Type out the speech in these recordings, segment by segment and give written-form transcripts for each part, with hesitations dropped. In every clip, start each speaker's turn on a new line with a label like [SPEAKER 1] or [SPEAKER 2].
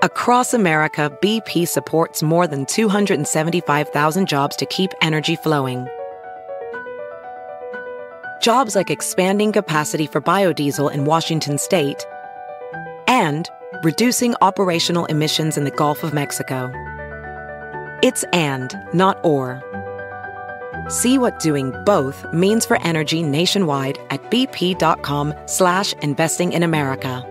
[SPEAKER 1] Across America, BP supports more than 275,000 jobs to keep energy flowing. Jobs like expanding capacity for biodiesel in Washington state and reducing operational emissions in the Gulf of Mexico. It's and, not or. See what doing both means for energy nationwide at bp.com/investing in America.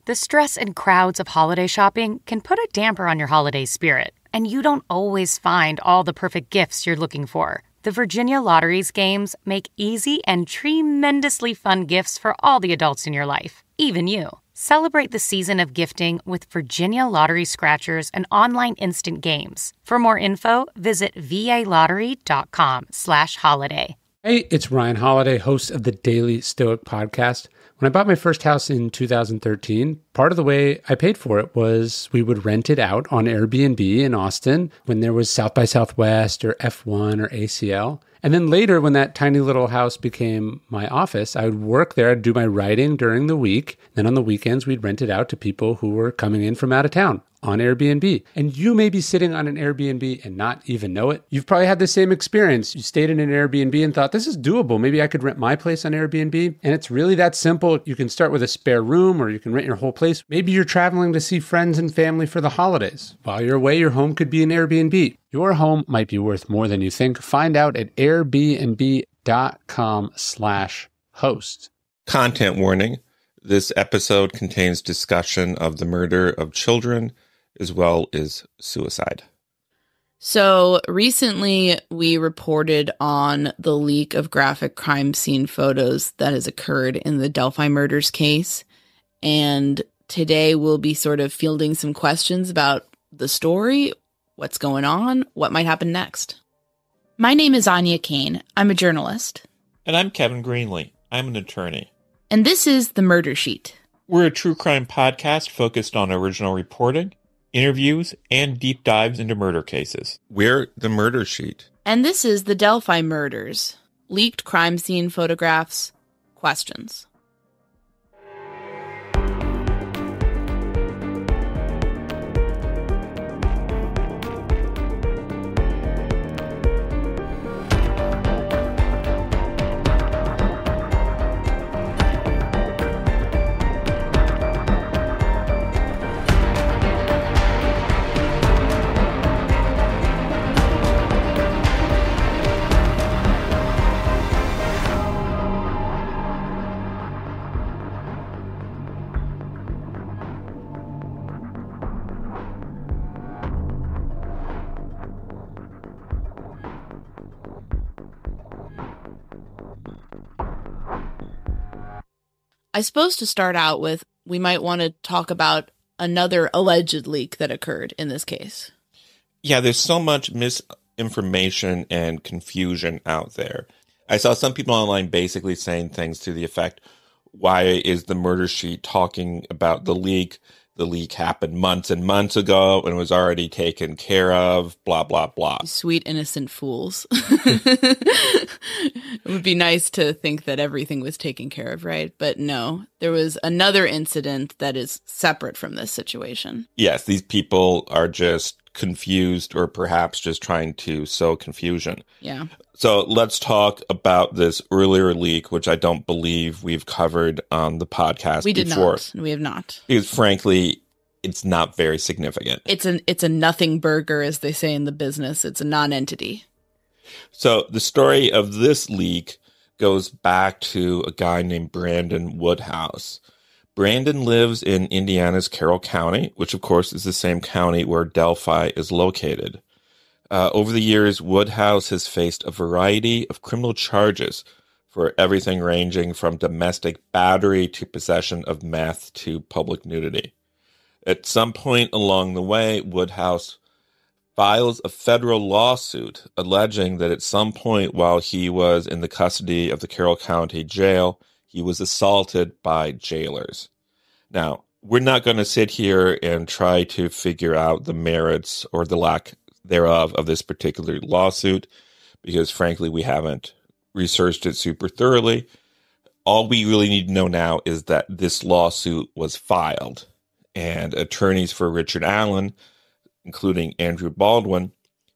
[SPEAKER 2] The stress and crowds of holiday shopping can put a damper on your holiday spirit, and you don't always find all the perfect gifts you're looking for. The Virginia Lottery's games make easy and tremendously fun gifts for all the adults in your life, even you. Celebrate the season of gifting with Virginia Lottery Scratchers and online instant games. For more info, visit valottery.com/holiday.
[SPEAKER 3] Hey, it's Ryan Holiday, host of the Daily Stoic podcast. When I bought my first house in 2013, part of the way I paid for it was we would rent it out on Airbnb in Austin when there was South by Southwest or F1 or ACL. And then later, when that tiny little house became my office, I would work there. I'd do my writing during the week. Then on the weekends, we'd rent it out to people who were coming in from out of town on Airbnb. And you may be sitting on an Airbnb and not even know it. You've probably had the same experience. You stayed in an Airbnb and thought, this is doable. Maybe I could rent my place on Airbnb. And it's really that simple. You can start with a spare room or you can rent your whole place. Maybe you're traveling to see friends and family for the holidays. While you're away, your home could be an Airbnb. Your home might be worth more than you think. Find out at airbnb.com/host.
[SPEAKER 4] Content warning. This episode contains discussion of the murder of children as well as suicide.
[SPEAKER 5] So recently we reported on the leak of graphic crime scene photos that has occurred in the Delphi murders case. And today we'll be sort of fielding some questions about the story, what's going on, what might happen next. My name is Anya Kane. I'm a journalist.
[SPEAKER 6] And I'm Kevin Greenlee. I'm an attorney.
[SPEAKER 5] And this is The Murder Sheet.
[SPEAKER 6] We're a true crime podcast focused on original reporting, interviews, and deep dives into murder cases.
[SPEAKER 4] We're The Murder Sheet.
[SPEAKER 5] And this is the Delphi murders. Leaked crime scene photographs, questions. I suppose to start out with, we might want to talk about another alleged leak that occurred in this case.
[SPEAKER 4] Yeah, there's so much misinformation and confusion out there. I saw some people online basically saying things to the effect, why is the murder sheet talking about the leak? The leak happened months and months ago and was already taken care of, blah, blah, blah.
[SPEAKER 5] Sweet, innocent fools. It would be nice to think that everything was taken care of, right? But no, there was another incident that is separate from this situation.
[SPEAKER 4] Yes, these people are just confused or perhaps just trying to sow confusion.
[SPEAKER 5] Yeah.
[SPEAKER 4] So let's talk about this earlier leak, which I don't believe we've covered on the podcast
[SPEAKER 5] We did
[SPEAKER 4] before.
[SPEAKER 5] not. We have not.
[SPEAKER 4] Because frankly, it's not very significant.
[SPEAKER 5] It's a nothing burger, as they say in the business. It's a non-entity.
[SPEAKER 4] So the story of this leak goes back to a guy named Brandon Woodhouse. Brandon lives in Indiana's Carroll County, which of course is the same county where Delphi is located. Over the years, Woodhouse has faced a variety of criminal charges for everything ranging from domestic battery to possession of meth to public nudity. At some point along the way, Woodhouse files a federal lawsuit alleging that at some point while he was in the custody of the Carroll County Jail, he was assaulted by jailers. Now, we're not going to sit here and try to figure out the merits or the lack thereof of this particular lawsuit, because frankly, we haven't researched it super thoroughly. All we really need to know now is that this lawsuit was filed. and attorneys for Richard Allen, including Andrew Baldwin,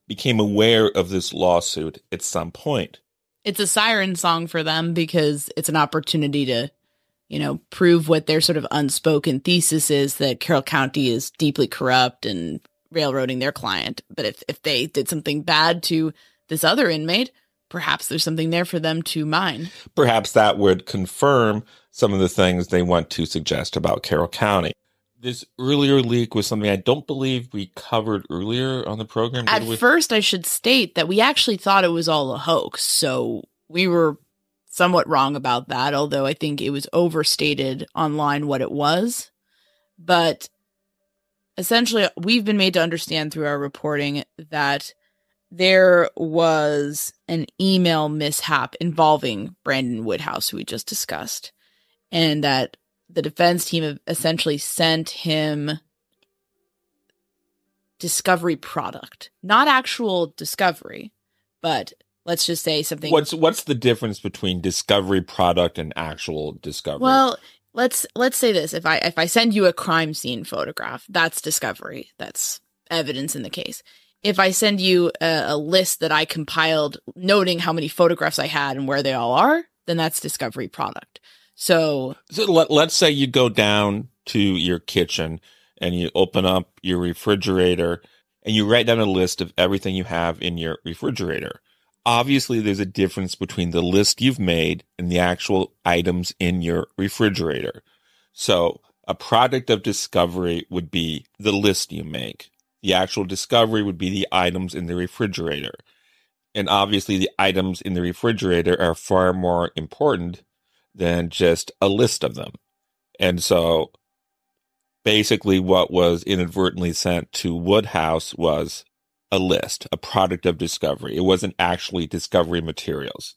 [SPEAKER 4] became aware of this lawsuit at some point.
[SPEAKER 5] It's a siren song for them because it's an opportunity to, prove what their sort of unspoken thesis is, that Carroll County is deeply corrupt and railroading their client. But if they did something bad to this other inmate, perhaps there's something there for them to mine.
[SPEAKER 4] Perhaps that would confirm some of the things they want to suggest about Carroll County. This earlier leak was something I don't believe we covered earlier on the program.
[SPEAKER 5] At first, I should state that we actually thought it was all a hoax. So we were somewhat wrong about that, although I think it was overstated online what it was. But essentially, we've been made to understand through our reporting that there was an email mishap involving Brandon Woodhouse, who we just discussed, and that the defense team essentially sent him discovery product, not actual discovery, but let's just say something.
[SPEAKER 4] What's the difference between discovery product and actual discovery?
[SPEAKER 5] Well, let's say this: if I send you a crime scene photograph, that's discovery. That's evidence in the case. If I send you a list that I compiled noting how many photographs I had and where they all are, then that's discovery product. So
[SPEAKER 4] let's say you go down to your kitchen and you open up your refrigerator and you write down a list of everything you have in your refrigerator. Obviously, there's a difference between the list you've made and the actual items in your refrigerator. So a product of discovery would be the list you make. The actual discovery would be the items in the refrigerator. And obviously, the items in the refrigerator are far more important than just a list of them. And so basically what was inadvertently sent to Woodhouse was a list, a product of discovery. It wasn't actually discovery materials.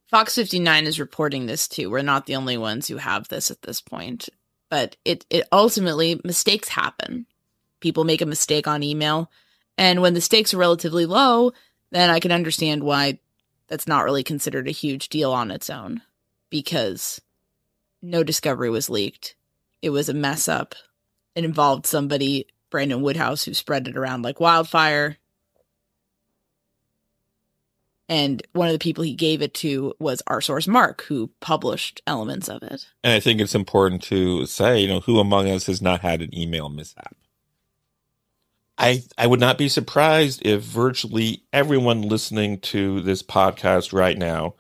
[SPEAKER 5] Fox 59 is reporting this too. We're not the only ones who have this at this point. But it ultimately, mistakes happen. People make a mistake on email. And when the stakes are relatively low, then I can understand why that's not really considered a huge deal on its own. Because no discovery was leaked. It was a mess up. It involved somebody, Brandon Woodhouse, who spread it around like wildfire. And one of the people he gave it to was our source, Mark, who published elements of it.
[SPEAKER 4] And I think it's important to say, who among us has not had an email mishap? I would not be surprised if virtually everyone listening to this podcast right now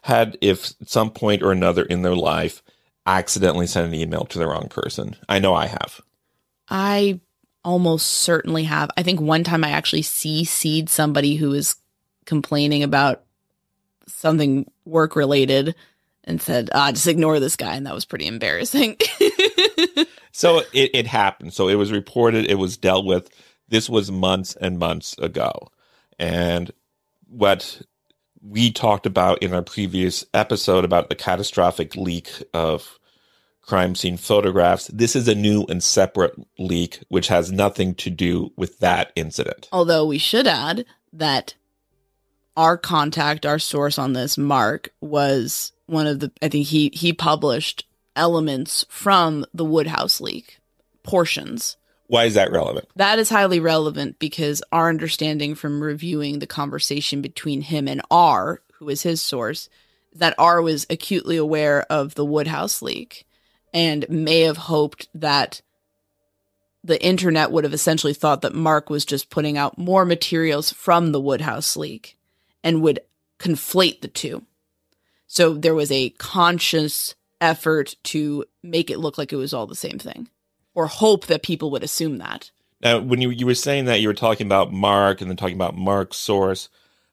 [SPEAKER 4] had, if at some point or another in their life, accidentally sent an email to the wrong person. I know I have.
[SPEAKER 5] I almost certainly have. I think one time I actually CC'd somebody who was complaining about something work-related and said, just ignore this guy, and that was pretty embarrassing.
[SPEAKER 4] So it happened. So it was reported. It was dealt with. This was months and months ago. And what we talked about in our previous episode about the catastrophic leak of crime scene photographs, this is a new and separate leak, which has nothing to do with that incident.
[SPEAKER 5] Although we should add that our contact, our source on this, Mark, was one of the, I think he published elements from the Woodhouse leak, portions.
[SPEAKER 4] Why is that relevant?
[SPEAKER 5] That is highly relevant because our understanding from reviewing the conversation between him and R, who is his source, is that R was acutely aware of the Woodhouse leak and may have hoped that the internet would have essentially thought that Mark was just putting out more materials from the Woodhouse leak and would conflate the two. So there was a conscious effort to make it look like it was all the same thing, or hope that people would assume that.
[SPEAKER 4] Now, when you were saying that, you were talking about Mark and then talking about Mark's source.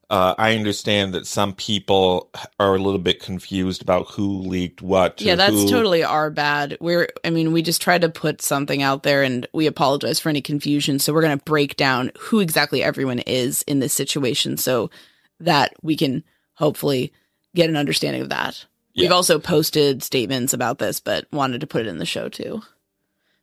[SPEAKER 4] I understand that some people are a little bit confused about who leaked what.
[SPEAKER 5] Yeah, that's totally our bad. We just tried to put something out there, and we apologize for any confusion. So we're going to break down who exactly everyone is in this situation so that we can hopefully get an understanding of that. Yeah. We've also posted statements about this, but wanted to put it in the show too.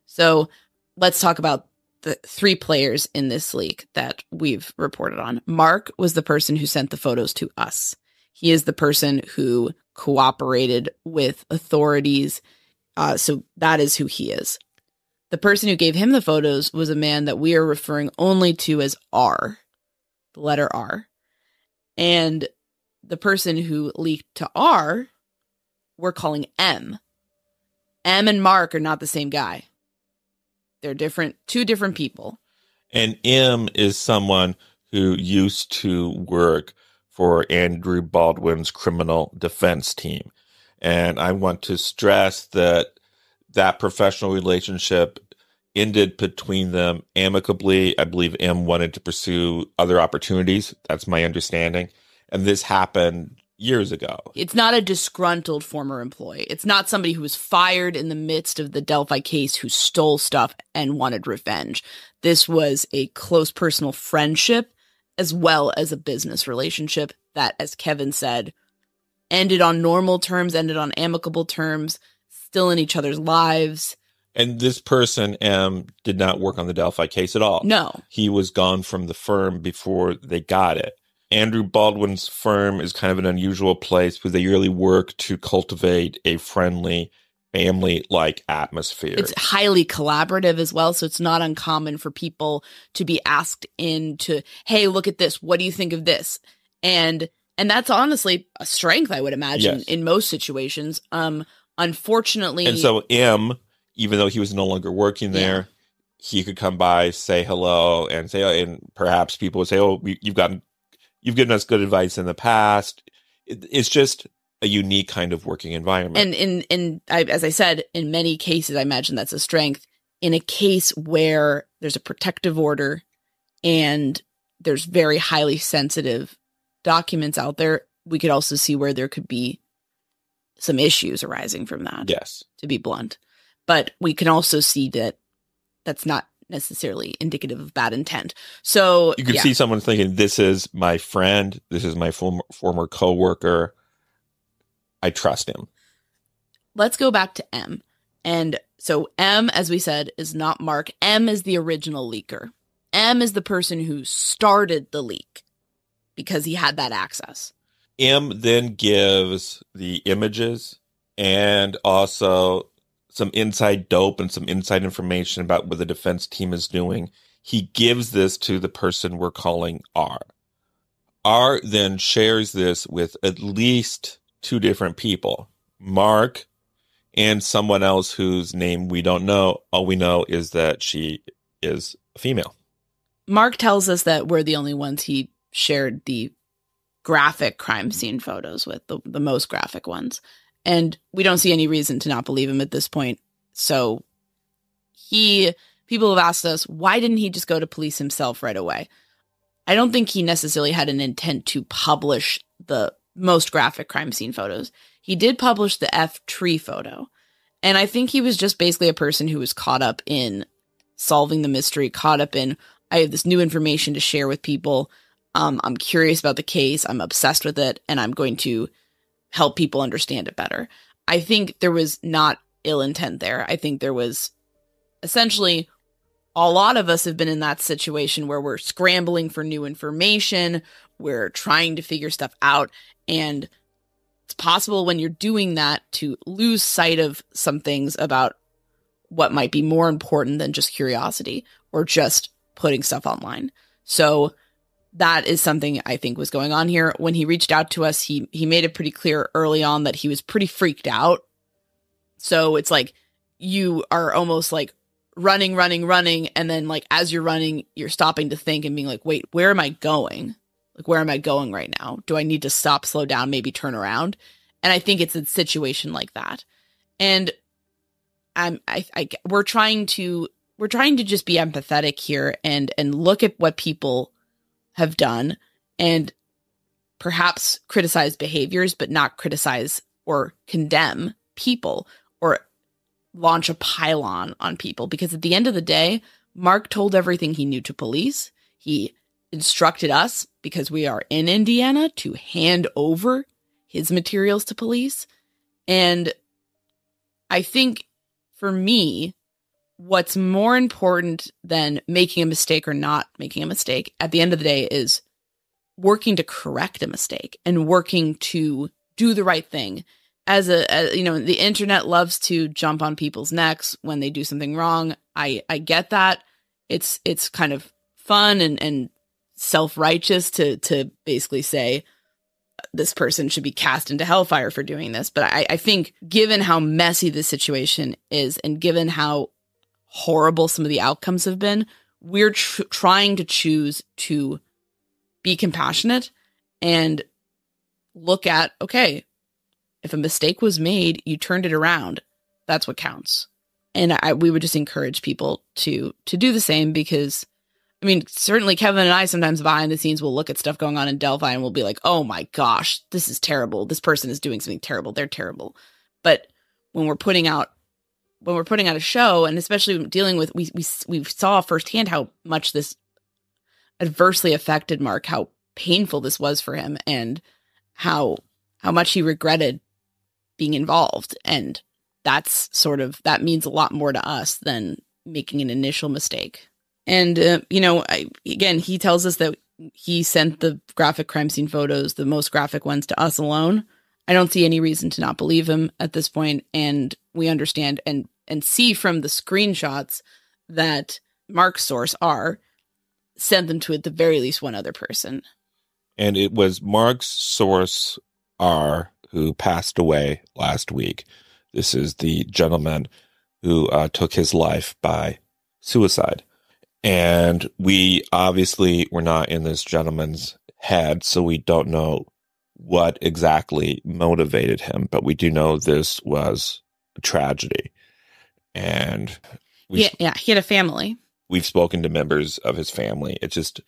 [SPEAKER 5] So let's talk about the three players in this leak that we've reported on. Mark was the person who sent the photos to us. He is the person who cooperated with authorities. So that is who he is. The person who gave him the photos was a man that we are referring only to as R, the letter R. And the person who leaked to R, we're calling M. M and Mark are not the same guy. They're different, two different people.
[SPEAKER 4] And M is someone who used to work for Andrew Baldwin's criminal defense team. And I want to stress that professional relationship ended between them amicably. I believe M wanted to pursue other opportunities. That's my understanding. And this happened years ago.
[SPEAKER 5] It's not a disgruntled former employee. It's not somebody who was fired in the midst of the Delphi case who stole stuff and wanted revenge. This was a close personal friendship as well as a business relationship that, as Kevin said, ended on normal terms, ended on amicable terms, still in each other's lives.
[SPEAKER 4] And this person, M, did not work on the Delphi case at all.
[SPEAKER 5] No.
[SPEAKER 4] He was gone from the firm before they got it. Andrew Baldwin's firm is kind of an unusual place because they really work to cultivate a friendly, family-like atmosphere.
[SPEAKER 5] It's highly collaborative as well, so it's not uncommon for people to be asked in to, hey, look at this. What do you think of this? And that's honestly a strength, I would imagine, in most situations. Unfortunately.
[SPEAKER 4] And so M, even though he was no longer working there, he could come by, say hello, and say, and perhaps people would say, oh, you've given us good advice in the past. It's just a unique kind of working environment.
[SPEAKER 5] And as I said, in many cases, I imagine that's a strength. In a case where there's a protective order and there's very highly sensitive documents out there, we could also see where there could be some issues arising from that.
[SPEAKER 4] Yes.
[SPEAKER 5] To be blunt. But we can also see that that's not necessarily indicative of bad intent. So
[SPEAKER 4] you could see someone thinking, this is my friend, this is my former coworker, I trust him.
[SPEAKER 5] Let's go back to M. And so M, as we said, is not Mark. M is the original leaker. M is the person who started the leak because he had that access.
[SPEAKER 4] M then gives the images and also some inside dope and some inside information about what the defense team is doing. He gives this to the person we're calling R. R then shares this with at least two different people, Mark and someone else whose name we don't know. All we know is that she is a female.
[SPEAKER 5] Mark tells us that we're the only ones he shared the graphic crime scene photos with, the most graphic ones. And we don't see any reason to not believe him at this point. So people have asked us, why didn't he just go to police himself right away? I don't think he necessarily had an intent to publish the most graphic crime scene photos. He did publish the F tree photo. And I think he was just basically a person who was caught up in solving the mystery, caught up in, I have this new information to share with people. I'm curious about the case. I'm obsessed with it. And I'm going to help people understand it better. I think there was not ill intent there. I think there was essentially, a lot of us have been in that situation where we're scrambling for new information. We're trying to figure stuff out. And it's possible when you're doing that to lose sight of some things about what might be more important than just curiosity or just putting stuff online. So that is something I think was going on here. When he reached out to us, he made it pretty clear early on that he was pretty freaked out. So it's like you are almost like running. And then like as you're running, you're stopping to think and being like, wait, where am I going? Like, where am I going right now? Do I need to stop, slow down, maybe turn around? And I think it's a situation like that. And we're trying to just be empathetic here and look at what people have done and perhaps criticize behaviors, but not criticize or condemn people or launch a pylon on people. Because at the end of the day, Mark told everything he knew to police. He instructed us, because we are in Indiana, to hand over his materials to police. And I think for me, what's more important than making a mistake or not making a mistake at the end of the day is working to correct a mistake and working to do the right thing the internet loves to jump on people's necks when they do something wrong. I get that. It's kind of fun and self-righteous to basically say this person should be cast into hellfire for doing this. But I think given how messy this situation is and given how horrible some of the outcomes have been, we're trying to choose to be compassionate and look at, okay, if a mistake was made, you turned it around. That's what counts. And we would just encourage people to do the same because, I mean, certainly Kevin and I sometimes behind the scenes will look at stuff going on in Delphi and we'll be like, oh my gosh, this is terrible. This person is doing something terrible. They're terrible. But when we're putting out a show, and especially dealing with, we saw firsthand how much this adversely affected Mark, how painful this was for him, and how much he regretted being involved. And that means a lot more to us than making an initial mistake. And, again, he tells us that he sent the graphic crime scene photos, the most graphic ones, to us alone. I don't see any reason to not believe him at this point. And we understand and see from the screenshots that Mark's source, R, sent them to at the very least one other person.
[SPEAKER 4] And it was Mark's source, R, who passed away last week. This is the gentleman who took his life by suicide. And we obviously were not in this gentleman's head, so we don't know what exactly motivated him, but we do know this was a tragedy. And
[SPEAKER 5] he had a family.
[SPEAKER 4] We've spoken to members of his family. It's just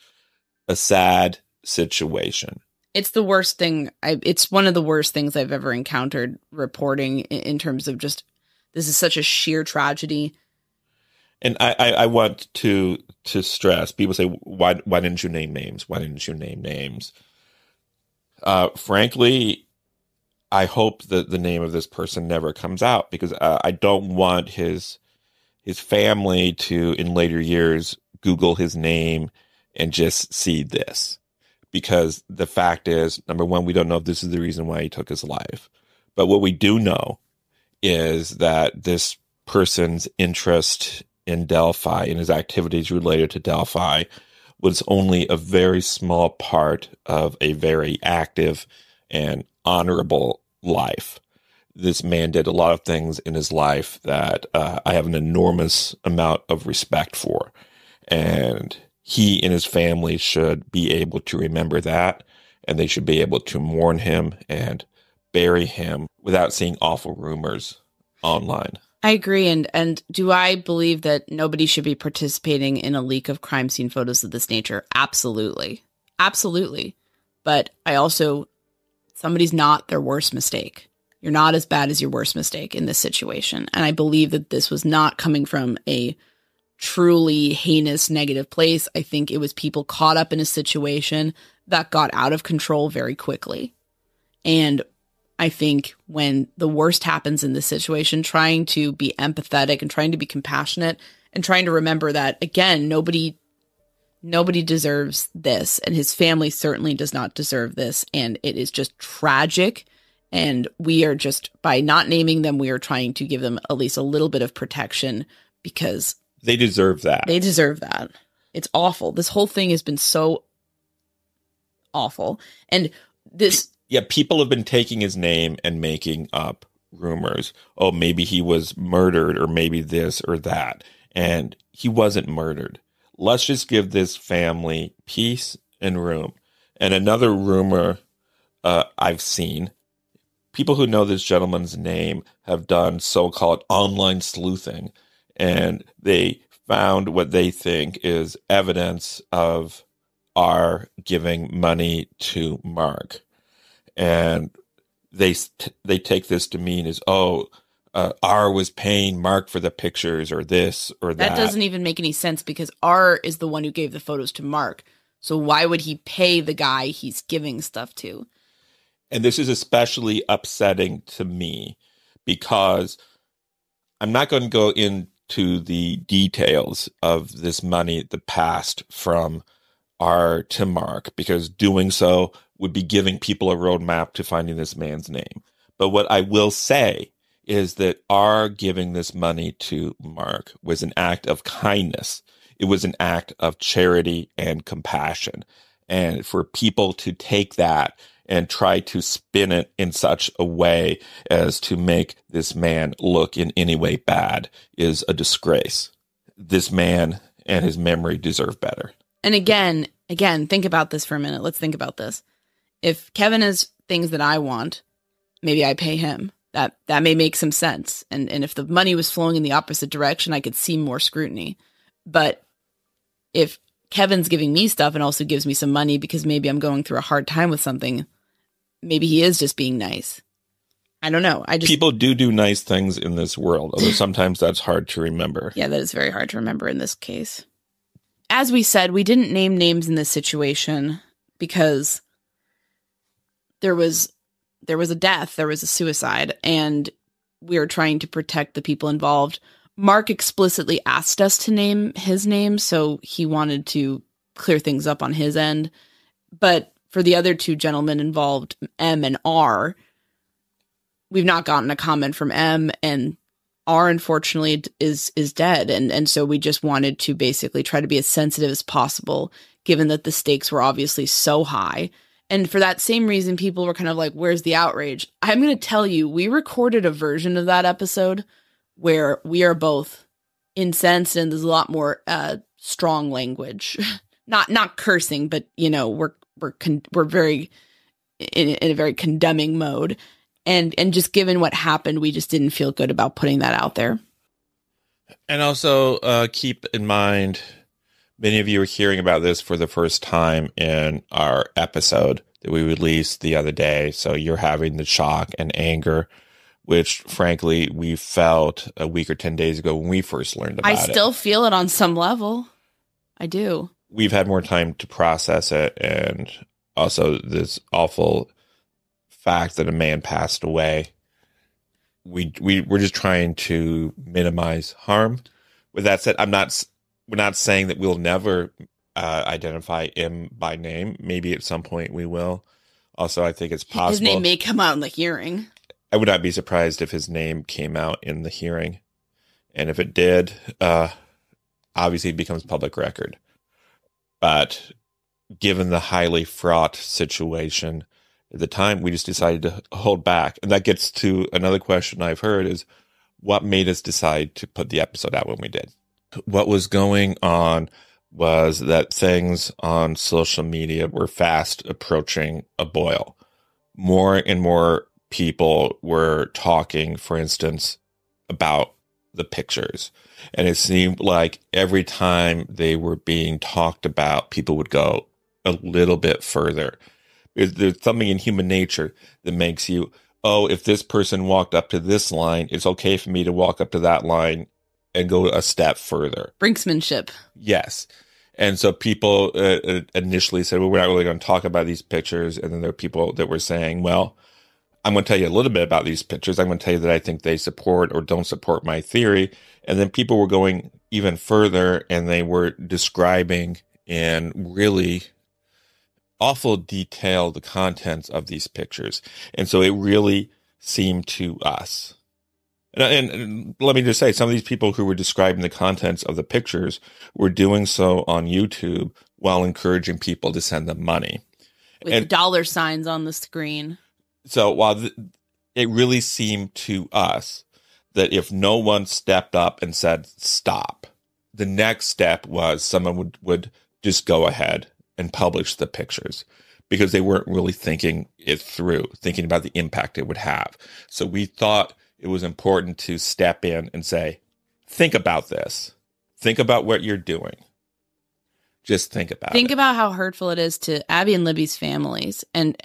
[SPEAKER 4] a sad situation.
[SPEAKER 5] It's the worst thing. It's one of the worst things I've ever encountered reporting in terms of just, this is such a sheer tragedy.
[SPEAKER 4] And I want to stress, people say, why didn't you name names? Why didn't you name names? Frankly, I hope that the name of this person never comes out, because I don't want his family to, in later years, Google his name and just see this. Because the fact is, number one, we don't know if this is the reason why he took his life. But what we do know is that this person's interest in Delphi and his activities related to Delphi was only a very small part of a very active and honorable life. This man did a lot of things in his life that I have an enormous amount of respect for. And he and his family should be able to remember that, and they should be able to mourn him and bury him without seeing awful rumors online.
[SPEAKER 5] I agree. And do I believe that nobody should be participating in a leak of crime scene photos of this nature? Absolutely. Absolutely. But I also, somebody's not their worst mistake. You're not as bad as your worst mistake in this situation. And I believe that this was not coming from a truly heinous negative place. I think it was people caught up in a situation that got out of control very quickly. And I think when the worst happens in this situation, trying to be empathetic and trying to be compassionate and trying to remember that, again, nobody deserves this, and his family certainly does not deserve this. And it is just tragic. And we are just, by not naming them, we are trying to give them at least a little bit of protection, because
[SPEAKER 4] they deserve that.
[SPEAKER 5] They deserve that. It's awful. This whole thing has been so awful. And this...
[SPEAKER 4] Yeah, people have been taking his name and making up rumors. Oh, maybe he was murdered, or maybe this or that. And he wasn't murdered. Let's just give this family peace and room. And another rumor I've seen, people who know this gentleman's name have done so-called online sleuthing, and they found what they think is evidence of R giving money to Mark. And they take this to mean as, R was paying Mark for the pictures, or this or that.
[SPEAKER 5] That doesn't even make any sense, because R is the one who gave the photos to Mark. So why would he pay the guy he's giving stuff to?
[SPEAKER 4] And this is especially upsetting to me, because I'm not going to go into the details of this money that passed from R to Mark, because doing so would be giving people a roadmap to finding this man's name. But what I will say is that our giving this money to Mark was an act of kindness. It was an act of charity and compassion. And for people to take that and try to spin it in such a way as to make this man look in any way bad is a disgrace. This man and his memory deserve better.
[SPEAKER 5] And again, think about this for a minute. Let's think about this. If Kevin has things that I want, maybe I pay him. That may make some sense. And if the money was flowing in the opposite direction, I could see more scrutiny. But if Kevin's giving me stuff and also gives me some money because maybe I'm going through a hard time with something, maybe he is just being nice. I don't know.
[SPEAKER 4] People do nice things in this world, although sometimes that's hard to remember.
[SPEAKER 5] Yeah, that is very hard to remember in this case. As we said, we didn't name names in this situation because there was a death, there was a suicide, and we were trying to protect the people involved. Mark explicitly asked us to name his name, so he wanted to clear things up on his end. But for the other two gentlemen involved, M and R, we've not gotten a comment from M, and R, unfortunately, is dead. And so we just wanted to basically try to be as sensitive as possible, given that the stakes were obviously so high. And for that same reason, people were kind of like, where's the outrage? I'm going to tell you, we recorded a version of that episode where we are both incensed and there's a lot more strong language. Not cursing, but, we're very in a very condemning mode. And just given what happened, we just didn't feel good about putting that out there.
[SPEAKER 4] And also keep in mind, many of you are hearing about this for the first time in our episode that we released the other day. So you're having the shock and anger, which frankly, we felt a week or 10 days ago when we first learned about it.
[SPEAKER 5] I still feel it on some level. I do.
[SPEAKER 4] We've had more time to process it. And also this awful fact that a man passed away. We're just trying to minimize harm. With that said, we're not saying that we'll never identify him by name. Maybe at some point we will. Also, I think it's possible.
[SPEAKER 5] His name may come out in the hearing.
[SPEAKER 4] I would not be surprised if his name came out in the hearing. And if it did, obviously it becomes public record. But given the highly fraught situation at the time, we just decided to hold back. And that gets to another question I've heard is, what made us decide to put the episode out when we did? What was going on was that things on social media were fast approaching a boil. More and more people were talking, for instance, about the pictures. And it seemed like every time they were being talked about, people would go a little bit further. There's something in human nature that makes you, if this person walked up to this line, it's okay for me to walk up to that line and go a step further.
[SPEAKER 5] Brinksmanship.
[SPEAKER 4] Yes. And so people initially said, well, we're not really going to talk about these pictures. And then there are people that were saying, well, I'm going to tell you a little bit about these pictures. I'm going to tell you that I think they support or don't support my theory. And then people were going even further and they were describing in really awful detail the contents of these pictures. And so it really seemed to us. And let me just say, some of these people who were describing the contents of the pictures were doing so on YouTube while encouraging people to send them money.
[SPEAKER 5] With dollar signs on the screen.
[SPEAKER 4] So while it really seemed to us that if no one stepped up and said, stop, the next step was someone would just go ahead and publish the pictures because they weren't really thinking it through, thinking about the impact it would have. So we thought it was important to step in and say, think about this. Think about what you're doing. Just think about it.
[SPEAKER 5] Think about how hurtful it is to Abby and Libby's families and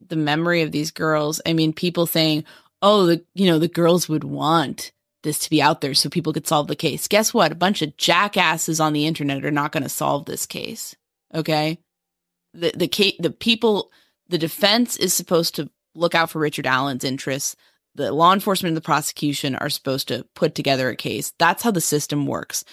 [SPEAKER 5] the memory of these girls. I mean, people saying, the girls would want this to be out there so people could solve the case. Guess what? A bunch of jackasses on the internet are not going to solve this case. Okay? The defense is supposed to look out for Richard Allen's interests. The law enforcement and the prosecution are supposed to put together a case. That's how the system works.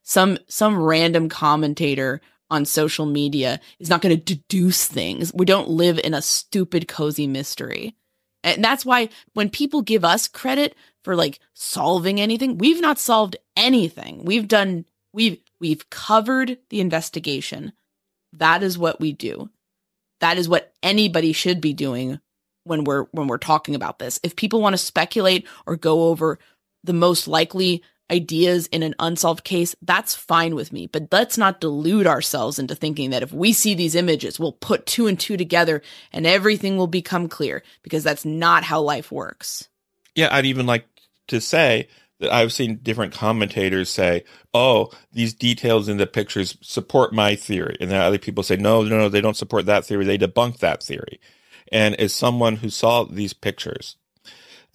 [SPEAKER 5] Some random commentator on social media is not going to deduce things. We don't live in a stupid, cozy mystery. And that's why when people give us credit for like solving anything, we've not solved anything. We've covered the investigation. That is what we do. That is what anybody should be doing when we're talking about this. If people want to speculate or go over the most likely ideas in an unsolved case, that's fine with me. But let's not delude ourselves into thinking that if we see these images, we'll put 2 and 2 together and everything will become clear, because that's not how life works.
[SPEAKER 4] Yeah, I'd even like to say that I've seen different commentators say, oh, these details in the pictures support my theory. And then other people say, no, they don't support that theory. They debunk that theory. And as someone who saw these pictures,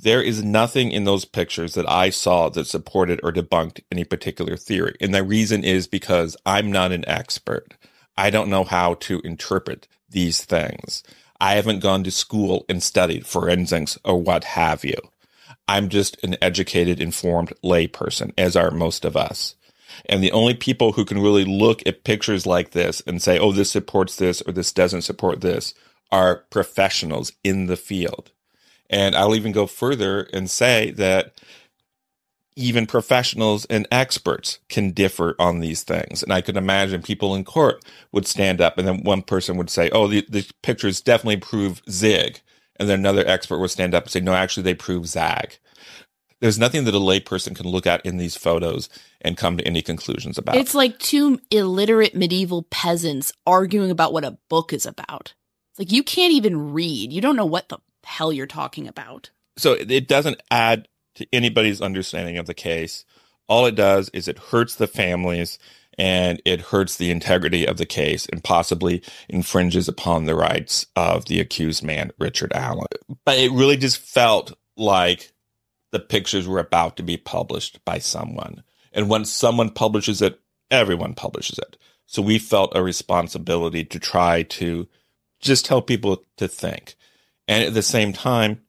[SPEAKER 4] there is nothing in those pictures that I saw that supported or debunked any particular theory. And the reason is because I'm not an expert. I don't know how to interpret these things. I haven't gone to school and studied forensics or what have you. I'm just an educated, informed layperson, as are most of us. And the only people who can really look at pictures like this and say, oh, this supports this or this doesn't support this, are professionals in the field. And I'll even go further and say that even professionals and experts can differ on these things. And I could imagine people in court would stand up and then one person would say, oh, the pictures definitely prove zig. And then another expert would stand up and say, no, actually they prove zag. There's nothing that a layperson can look at in these photos and come to any conclusions about.
[SPEAKER 5] It's like 2 illiterate medieval peasants arguing about what a book is about. It's like, you can't even read. You don't know what the hell you're talking about.
[SPEAKER 4] So it doesn't add to anybody's understanding of the case. All it does is it hurts the families and it hurts the integrity of the case and possibly infringes upon the rights of the accused man, Richard Allen. But it really just felt like the pictures were about to be published by someone. And when someone publishes it, everyone publishes it. So we felt a responsibility to try to just tell people to think. And at the same time,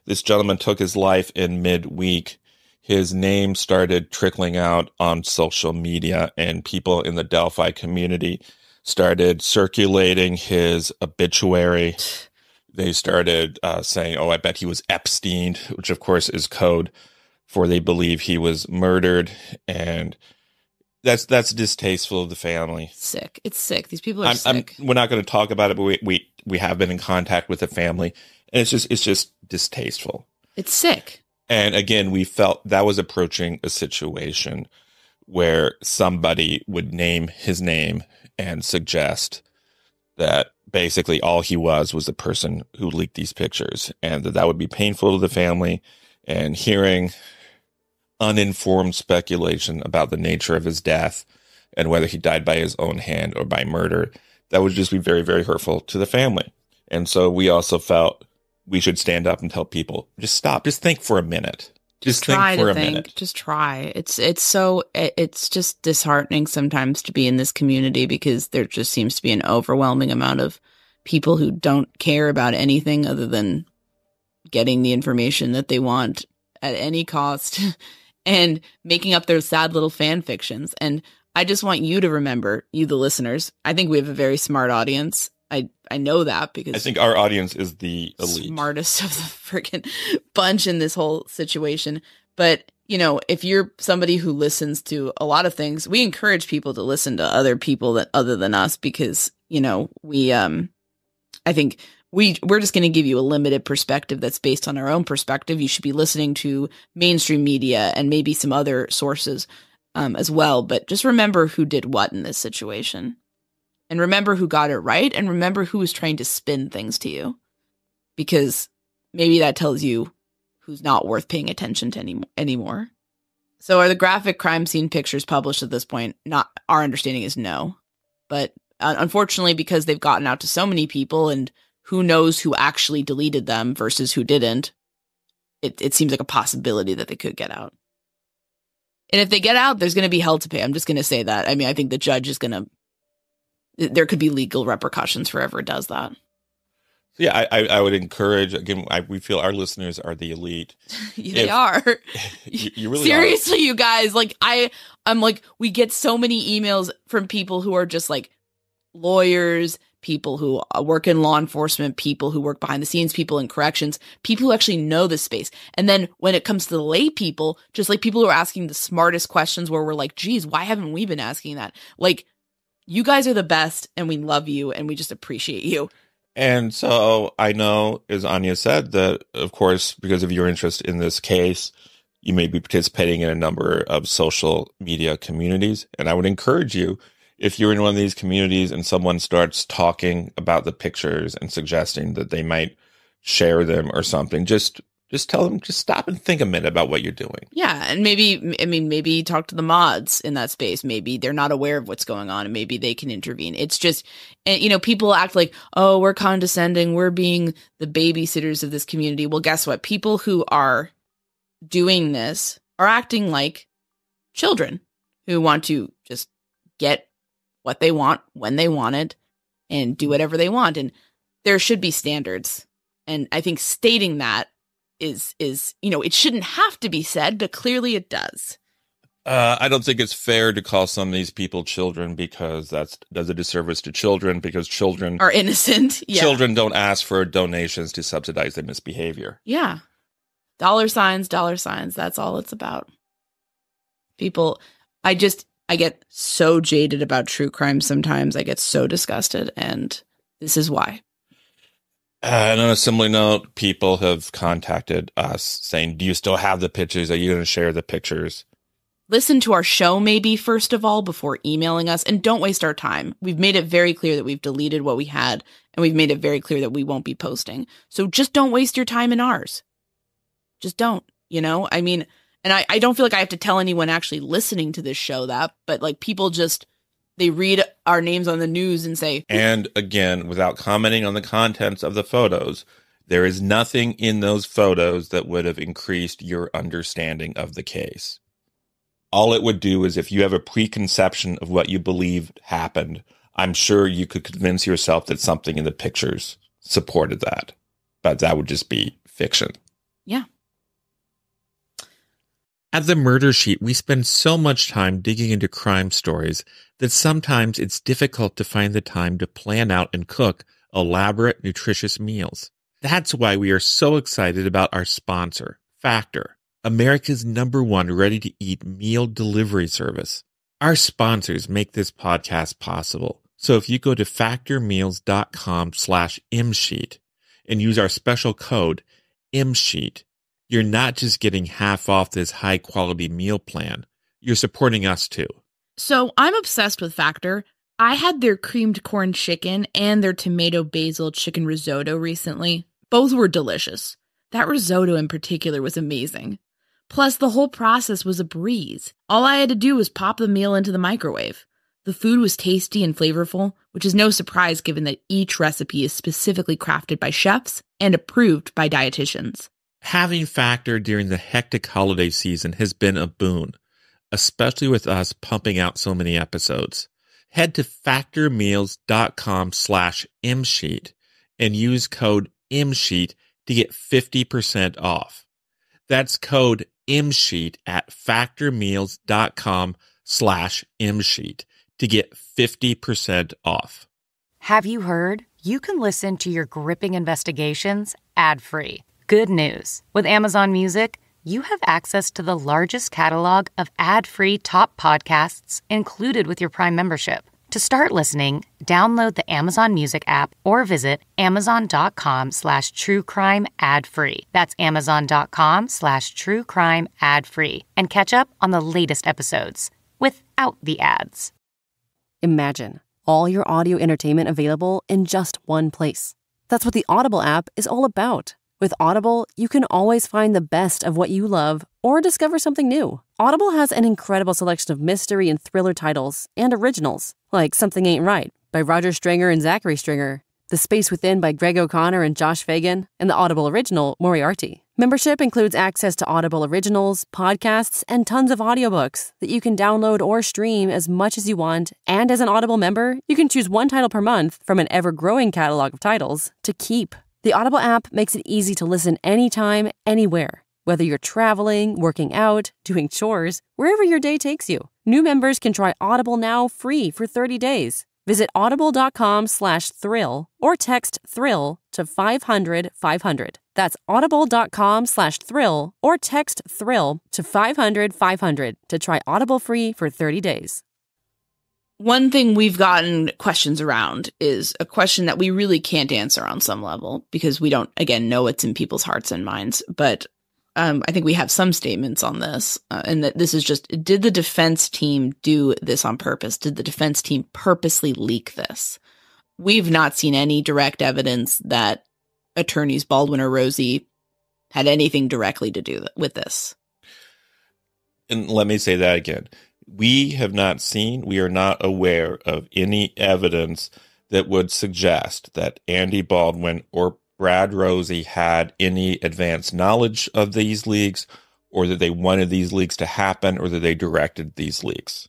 [SPEAKER 4] this gentleman took his life in midweek. His name started trickling out on social media, and people in the Delphi community started circulating his obituary. They started saying, oh, I bet he was Epsteined, which of course is code for they believe he was murdered. And that's distasteful of the family.
[SPEAKER 5] Sick. It's sick. These people are sick.
[SPEAKER 4] We're not going to talk about it, but we have been in contact with the family, and it's just distasteful.
[SPEAKER 5] It's sick.
[SPEAKER 4] And again, we felt that was approaching a situation where somebody would name his name and suggest that basically all he was the person who leaked these pictures, and that would be painful to the family. And hearing uninformed speculation about the nature of his death and whether he died by his own hand or by murder, that would just be very, very hurtful to the family. And so we also felt we should stand up and tell people, just stop, just think for a minute. Just think for a minute.
[SPEAKER 5] Just try. It's just disheartening sometimes to be in this community, because there just seems to be an overwhelming amount of people who don't care about anything other than getting the information that they want at any cost and making up their sad little fan fictions. And I just want you to remember, you the listeners, I think we have a very smart audience. I know that because
[SPEAKER 4] I think our audience is the elite.
[SPEAKER 5] Smartest of the freaking bunch in this whole situation. But, you know, if you're somebody who listens to a lot of things, we encourage people to listen to other people that other than us, because, you know, I think we're just going to give you a limited perspective that's based on our own perspective. You should be listening to mainstream media and maybe some other sources as well. But just remember who did what in this situation. And remember who got it right, and remember who was trying to spin things to you, because maybe that tells you who's not worth paying attention to anymore. So are the graphic crime scene pictures published at this point? Not, our understanding is no. But unfortunately, because they've gotten out to so many people, and who knows who actually deleted them versus who didn't, it seems like a possibility that they could get out. And if they get out, there's going to be hell to pay. I'm just going to say that. I mean, I think the judge is going to... There could be legal repercussions for whoever does that.
[SPEAKER 4] Yeah, I would encourage, again, we feel our listeners are the elite.
[SPEAKER 5] They are.
[SPEAKER 4] You really
[SPEAKER 5] Seriously,
[SPEAKER 4] are.
[SPEAKER 5] You guys, like, I'm like, we get so many emails from people who are just like lawyers, people who work in law enforcement, people who work behind the scenes, people in corrections, people who actually know the space. And then when it comes to the lay people, just like people who are asking the smartest questions where we're like, geez, why haven't we been asking that? Like, you guys are the best and we love you and we just appreciate you.
[SPEAKER 4] And so I know, as Anya said, that, of course, because of your interest in this case, you may be participating in a number of social media communities. And I would encourage you, if you're in one of these communities and someone starts talking about the pictures and suggesting that they might share them or something, just tell them, just stop and think a minute about what you're doing.
[SPEAKER 5] Yeah. And maybe talk to the mods in that space. Maybe they're not aware of what's going on and maybe they can intervene. It's just, you know, people act like, oh, we're condescending. We're being the babysitters of this community. Well, guess what? People who are doing this are acting like children who want to just get what they want when they want it and do whatever they want. And there should be standards. And I think stating that is, you know, it shouldn't have to be said, but clearly it does.
[SPEAKER 4] I don't think it's fair to call some of these people children because that does a disservice to children, because children
[SPEAKER 5] are innocent. Yeah.
[SPEAKER 4] Children don't ask for donations to subsidize their misbehavior.
[SPEAKER 5] Yeah. Dollar signs. That's all it's about. People, I get so jaded about true crime sometimes. I get so disgusted, and this is why.
[SPEAKER 4] And on a similar note, people have contacted us saying, do you still have the pictures? Are you going to share the pictures?
[SPEAKER 5] Listen to our show, maybe, first of all, before emailing us, and don't waste our time. We've made it very clear that we've deleted what we had, and we've made it very clear that we won't be posting. So just don't waste your time in ours. Just don't, you know? I mean, and I don't feel like I have to tell anyone actually listening to this show that, but like people just, they read our names on the news and say.
[SPEAKER 4] And again, without commenting on the contents of the photos, there is nothing in those photos that would have increased your understanding of the case. All it would do is, if you have a preconception of what you believe happened, I'm sure you could convince yourself that something in the pictures supported that. But that would just be fiction.
[SPEAKER 5] Yeah.
[SPEAKER 6] At the Murder Sheet, we spend so much time digging into crime stories that sometimes it's difficult to find the time to plan out and cook elaborate, nutritious meals. That's why we are so excited about our sponsor, Factor, America's #1 ready-to-eat meal delivery service. Our sponsors make this podcast possible. So if you go to factormeals.com/imsheet and use our special code imsheet, you're not just getting half off this high-quality meal plan. You're supporting us, too.
[SPEAKER 5] So I'm obsessed with Factor. I had their creamed corn chicken and their tomato basil chicken risotto recently. Both were delicious. That risotto in particular was amazing. Plus, the whole process was a breeze. All I had to do was pop the meal into the microwave. The food was tasty and flavorful, which is no surprise given that each recipe is specifically crafted by chefs and approved by dietitians.
[SPEAKER 6] Having Factor during the hectic holiday season has been a boon, especially with us pumping out so many episodes. Head to factormeals.com/imsheet and use code imsheet to get 50% off. That's code imsheet at factormeals.com/imsheet to get 50% off.
[SPEAKER 2] Have you heard? You can listen to your gripping investigations ad-free. Good news. With Amazon Music, you have access to the largest catalog of ad-free top podcasts included with your Prime membership. To start listening, download the Amazon Music app or visit amazon.com/truecrime ad-free. That's amazon.com/truecrime ad-free. And catch up on the latest episodes without the ads.
[SPEAKER 7] Imagine all your audio entertainment available in just one place. That's what the Audible app is all about. With Audible, you can always find the best of what you love or discover something new. Audible has an incredible selection of mystery and thriller titles and originals, like Something Ain't Right by Roger Stringer and Zachary Stringer, The Space Within by Greg O'Connor and Josh Fagan, and the Audible original Moriarty. Membership includes access to Audible originals, podcasts, and tons of audiobooks that you can download or stream as much as you want. And as an Audible member, you can choose one title per month from an ever-growing catalog of titles to keep. The Audible app makes it easy to listen anytime, anywhere. Whether you're traveling, working out, doing chores, wherever your day takes you. New members can try Audible now free for 30 days. Visit audible.com/thrill or text thrill to 500-500. That's audible.com/thrill or text thrill to 500-500 to try Audible free for 30 days.
[SPEAKER 5] One thing we've gotten questions around is a question that we really can't answer on some level because we don't, again, know what's in people's hearts and minds. But I think we have some statements on this, and that this is just, did the defense team do this on purpose? Did the defense team purposely leak this? We've not seen any direct evidence that attorneys Baldwin or Rosie had anything directly to do with this.
[SPEAKER 4] And let me say that again. We are not aware of any evidence that would suggest that Andy Baldwin or Brad Rosie had any advanced knowledge of these leaks, or that they wanted these leaks to happen, or that they directed these leaks.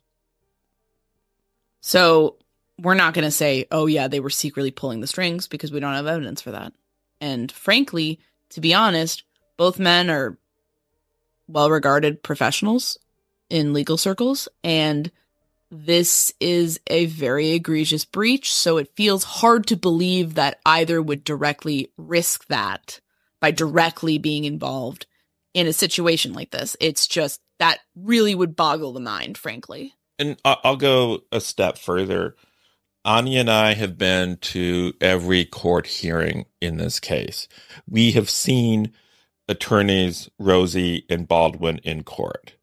[SPEAKER 5] So we're not going to say, oh yeah, they were secretly pulling the strings, because we don't have evidence for that. And frankly, to be honest, both men are well-regarded professionals in legal circles, and this is a very egregious breach, so it feels hard to believe that either would directly risk that by directly being involved in a situation like this. It's just, that really would boggle the mind, frankly.
[SPEAKER 4] And I'll go a step further. Anya and I have been to every court hearing in this case. We have seen attorneys Rosie and Baldwin in court,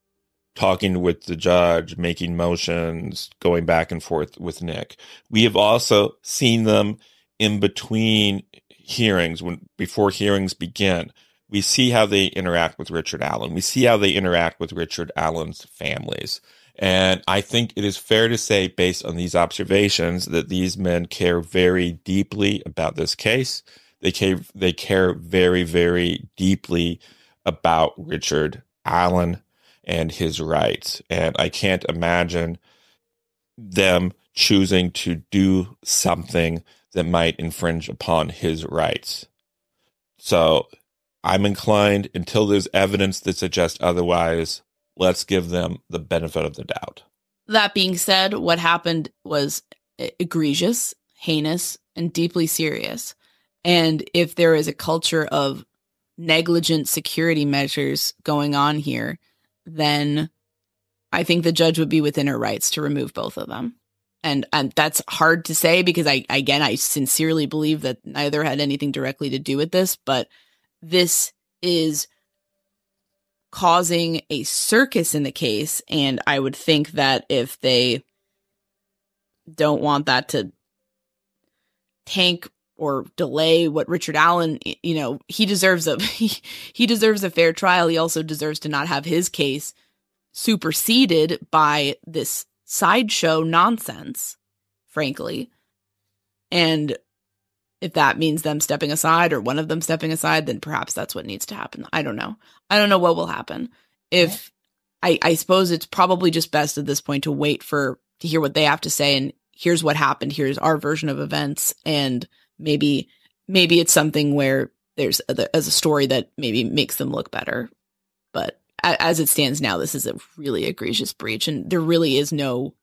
[SPEAKER 4] talking with the judge, making motions, going back and forth with Nick. We have also seen them in between hearings, before hearings begin. We see how they interact with Richard Allen. We see how they interact with Richard Allen's families. And I think it is fair to say, based on these observations, that these men care very deeply about this case. They care very, very deeply about Richard Allen and his rights. And I can't imagine them choosing to do something that might infringe upon his rights. So I'm inclined, until there's evidence that suggests otherwise, let's give them the benefit of the doubt.
[SPEAKER 5] That being said, what happened was egregious, heinous, and deeply serious. And if there is a culture of negligent security measures going on here, then I think the judge would be within her rights to remove both of them. And that's hard to say, because I sincerely believe that neither had anything directly to do with this, but this is causing a circus in the case. And I would think that if they don't want that to tank or delay what Richard Allen, he deserves he deserves a fair trial. He also deserves to not have his case superseded by this sideshow nonsense, frankly. And if that means them stepping aside, or one of them stepping aside, then perhaps that's what needs to happen. I don't know. I don't know what will happen. If I suppose it's probably just best at this point to wait to hear what they have to say. And here's what happened. Here's our version of events. And maybe it's something where there's a story that maybe makes them look better. But as it stands now, this is a really egregious breach. And there really is no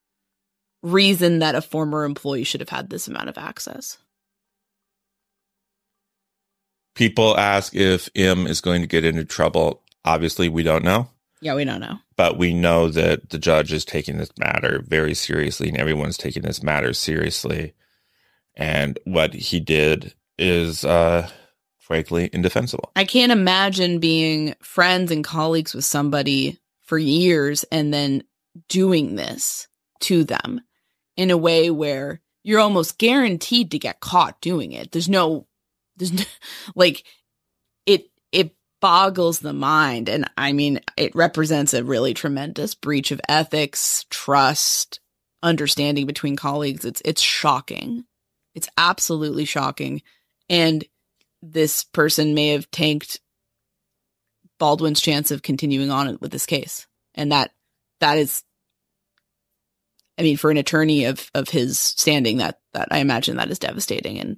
[SPEAKER 5] reason that a former employee should have had this amount of access.
[SPEAKER 4] People ask if M is going to get into trouble. Obviously, we don't know.
[SPEAKER 5] Yeah, we don't know.
[SPEAKER 4] But we know that the judge is taking this matter very seriously, and everyone's taking this matter seriously. And what he did is, frankly, indefensible.
[SPEAKER 5] I can't imagine being friends and colleagues with somebody for years and then doing this to them in a way where you're almost guaranteed to get caught doing it. There's no like, it boggles the mind. And I mean, it represents a really tremendous breach of ethics, trust, understanding between colleagues. It's shocking. It's absolutely shocking. And this person may have tanked Baldwin's chance of continuing on with this case. And that is, I mean, for an attorney of his standing, that I imagine that is devastating.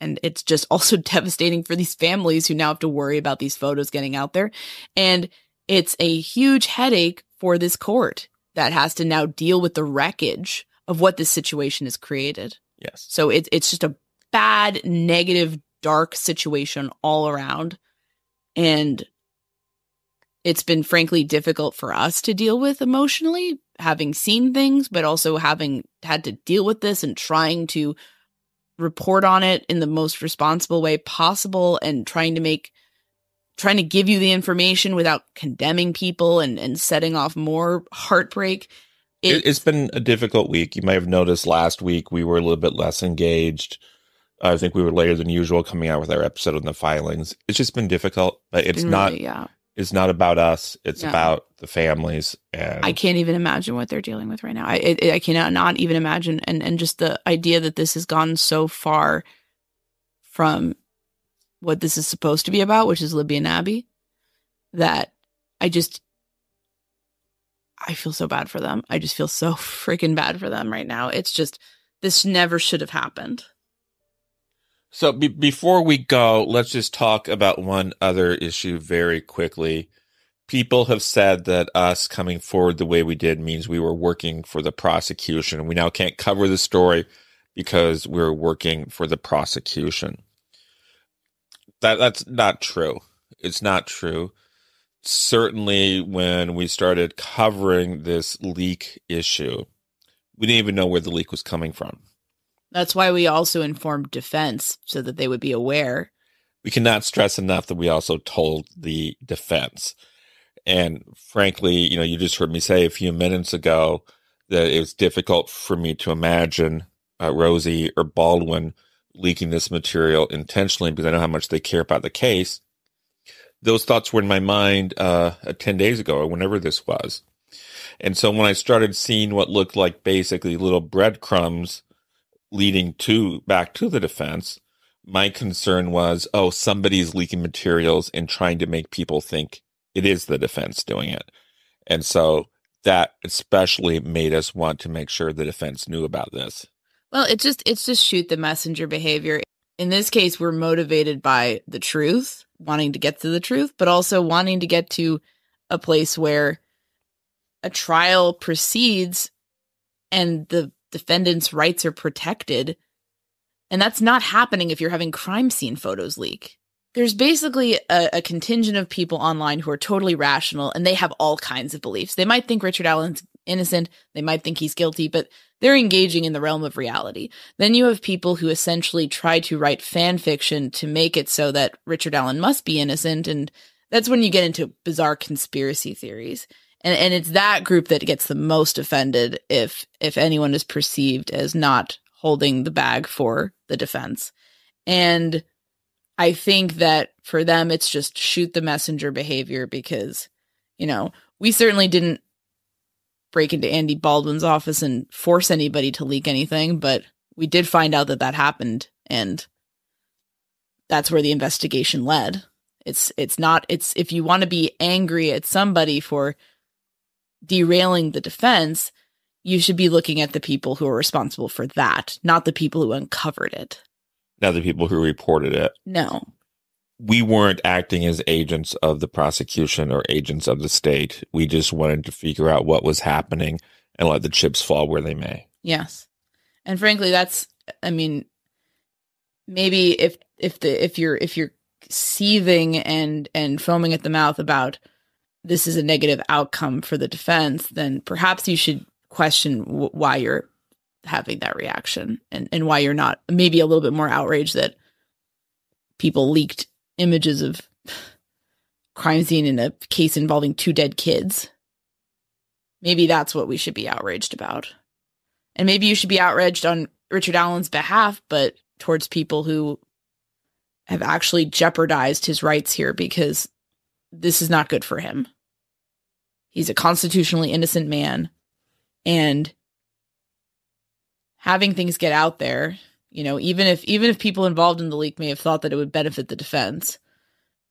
[SPEAKER 5] And it's just also devastating for these families who now have to worry about these photos getting out there. And it's a huge headache for this court that has to now deal with the wreckage of what this situation has created.
[SPEAKER 4] Yes.
[SPEAKER 5] So it's just a bad, negative, dark situation all around. And it's been frankly difficult for us to deal with emotionally, having seen things, but also having had to deal with this and trying to report on it in the most responsible way possible and trying to give you the information without condemning people and setting off more heartbreak.
[SPEAKER 4] It's been a difficult week. You might have noticed last week we were a little bit less engaged. I think we were later than usual coming out with our episode on the filings. It's just been difficult, but it's not.
[SPEAKER 5] Really, yeah.
[SPEAKER 4] It's not about us. It's about the families. And
[SPEAKER 5] I can't even imagine what they're dealing with right now. I cannot not even imagine. And just the idea that this has gone so far from what this is supposed to be about, which is Libby and Abby, that I feel so bad for them. I just feel so freaking bad for them right now. It's just, this never should have happened.
[SPEAKER 4] So before we go, let's just talk about one other issue very quickly. People have said that us coming forward the way we did means we were working for the prosecution. We now can't cover the story because we're working for the prosecution. That's not true. It's not true. Certainly when we started covering this leak issue, we didn't even know where the leak was coming from.
[SPEAKER 5] That's why we also informed defense so that they would be aware.
[SPEAKER 4] We cannot stress enough that we also told the defense. And frankly, you just heard me say a few minutes ago that it was difficult for me to imagine Rosie or Baldwin leaking this material intentionally because I know how much they care about the case. Those thoughts were in my mind 10 days ago or whenever this was. And so when I started seeing what looked like basically little breadcrumbs leading back to the defense, my concern was, somebody's leaking materials and trying to make people think it is the defense doing it. And so that especially made us want to make sure the defense knew about this.
[SPEAKER 5] Well, it's just shoot the messenger behavior. In this case, we're motivated by the truth, wanting to get to the truth, but also wanting to get to a place where a trial proceeds and the defendant's rights are protected. And that's not happening if you're having crime scene photos leak. There's basically a contingent of people online who are totally rational, and they have all kinds of beliefs. They might think Richard Allen's innocent. They might think he's guilty, but they're engaging in the realm of reality. Then you have people who essentially try to write fan fiction to make it so that Richard Allen must be innocent. And that's when you get into bizarre conspiracy theories. And it's that group that gets the most offended if anyone is perceived as not holding the bag for the defense. And I think that for them, it's just shoot the messenger behavior because, we certainly didn't break into Andy Baldwin's office and force anybody to leak anything, but we did find out that happened. And that's where the investigation led. It's if you want to be angry at somebody for derailing the defense, you should be looking at the people who are responsible for that, not the people who uncovered it.
[SPEAKER 4] Not the people who reported it.
[SPEAKER 5] No.
[SPEAKER 4] We weren't acting as agents of the prosecution or agents of the state. We just wanted to figure out what was happening and let the chips fall where they may.
[SPEAKER 5] Yes. And frankly, maybe if you're seething and foaming at the mouth about this is a negative outcome for the defense, then perhaps you should question why you're having that reaction and why you're not maybe a little bit more outraged that people leaked images of crime scene in a case involving 2 dead kids. Maybe that's what we should be outraged about. And maybe you should be outraged on Richard Allen's behalf, but towards people who have actually jeopardized his rights here because this is not good for him. He's a constitutionally innocent man, and having things get out there, even if people involved in the leak may have thought that it would benefit the defense,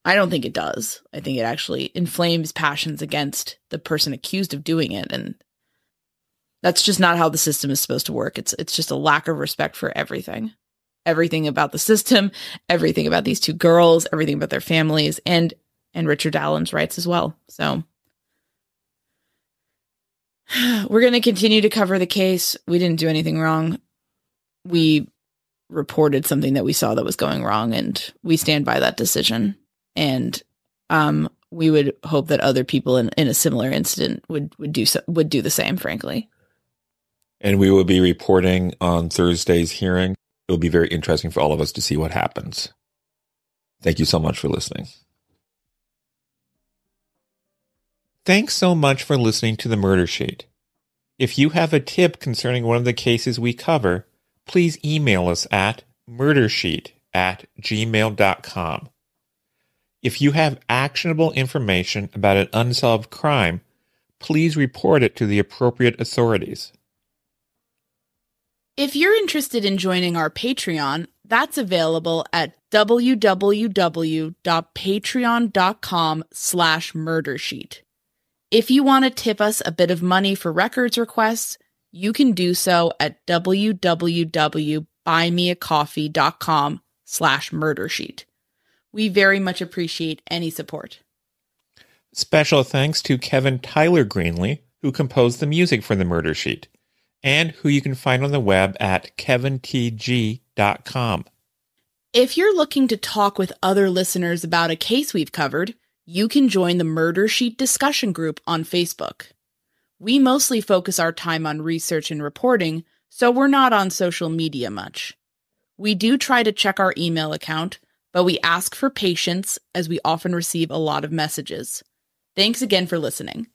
[SPEAKER 5] I don't think it does. I think it actually inflames passions against the person accused of doing it, and that's just not how the system is supposed to work. It's just a lack of respect for everything about the system, everything about these 2 girls, everything about their families, and Richard Allen's rights as well. So We're going to continue to cover the case. We didn't do anything wrong. We reported something that we saw that was going wrong, and we stand by that decision. And we would hope that other people in a similar incident would do the same, frankly.
[SPEAKER 4] And we will be reporting on Thursday's hearing. It will be very interesting for all of us to see what happens. Thank you so much for listening.
[SPEAKER 6] Thanks so much for listening to the Murder Sheet. If you have a tip concerning one of the cases we cover, please email us at murdersheet@gmail.com. If you have actionable information about an unsolved crime, please report it to the appropriate authorities.
[SPEAKER 5] If you're interested in joining our Patreon, that's available at www.patreon.com/murdersheet. If you want to tip us a bit of money for records requests, you can do so at www.buymeacoffee.com/murdersheet. We very much appreciate any support.
[SPEAKER 6] Special thanks to Kevin Tyler Greenlee, who composed the music for the Murder Sheet, and who you can find on the web at kevintg.com.
[SPEAKER 5] If you're looking to talk with other listeners about a case we've covered, you can join the Murder Sheet discussion group on Facebook. We mostly focus our time on research and reporting, so we're not on social media much. We do try to check our email account, but we ask for patience as we often receive a lot of messages. Thanks again for listening.